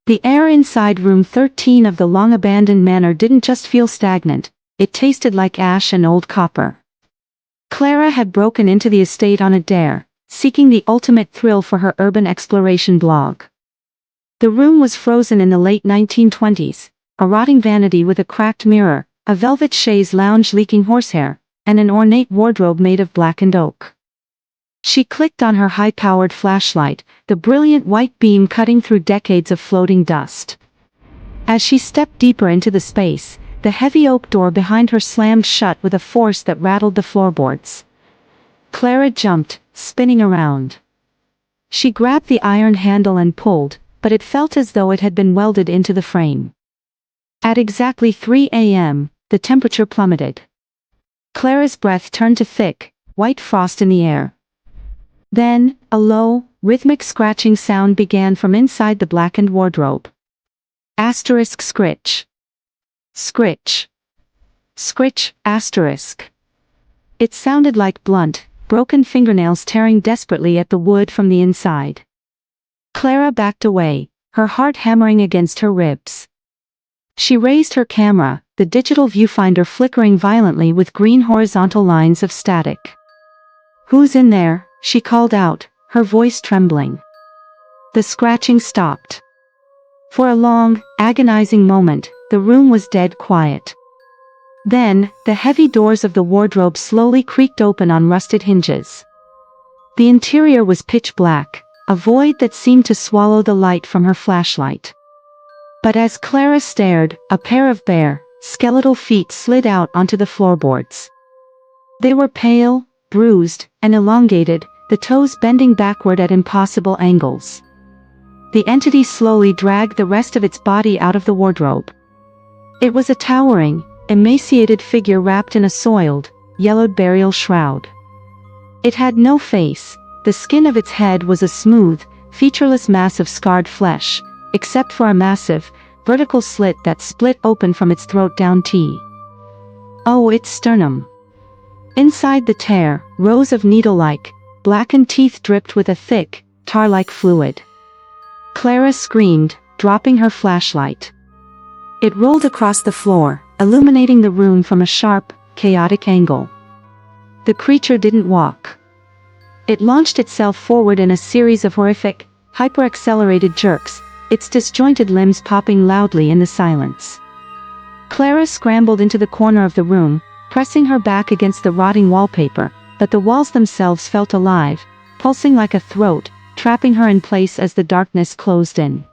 The air inside room 13 of the long-abandoned manor didn't just feel stagnant, it tasted like ash and old copper. Clara had broken into the estate on a dare, seeking the ultimate thrill for her urban exploration blog. The room was frozen in the late 1920s, a rotting vanity with a cracked mirror, a velvet chaise lounge leaking horsehair, and an ornate wardrobe made of blackened oak. She clicked on her high-powered flashlight, the brilliant white beam cutting through decades of floating dust. As she stepped deeper into the space, the heavy oak door behind her slammed shut with a force that rattled the floorboards. Clara jumped, spinning around. She grabbed the iron handle and pulled, but it felt as though it had been welded into the frame. At exactly 3 a.m., the temperature plummeted. Clara's breath turned to thick, white frost in the air. Then, a low, rhythmic scratching sound began from inside the blackened wardrobe. Scritch. Scritch. Scritch, asterisk. It sounded like blunt, broken fingernails tearing desperately at the wood from the inside. Clara backed away, her heart hammering against her ribs. She raised her camera, the digital viewfinder flickering violently with green horizontal lines of static. "Who's in there?" she called out, her voice trembling. The scratching stopped. For a long, agonizing moment, the room was dead quiet. Then, the heavy doors of the wardrobe slowly creaked open on rusted hinges. The interior was pitch black, a void that seemed to swallow the light from her flashlight. But as Clara stared, a pair of bare, skeletal feet slid out onto the floorboards. They were pale, bruised, and elongated, the toes bending backward at impossible angles. The entity slowly dragged the rest of its body out of the wardrobe. It was a towering, emaciated figure wrapped in a soiled, yellowed burial shroud. It had no face, the skin of its head was a smooth, featureless mass of scarred flesh, except for a massive, vertical slit that split open from its throat down its sternum. Inside the tear, rows of needle-like, blackened teeth dripped with a thick, tar-like fluid. Clara screamed, dropping her flashlight. It rolled across the floor, illuminating the room from a sharp, chaotic angle. The creature didn't walk. It launched itself forward in a series of horrific, hyper-accelerated jerks, its disjointed limbs popping loudly in the silence. Clara scrambled into the corner of the room, pressing her back against the rotting wallpaper, but the walls themselves felt alive, pulsing like a throat, trapping her in place as the darkness closed in.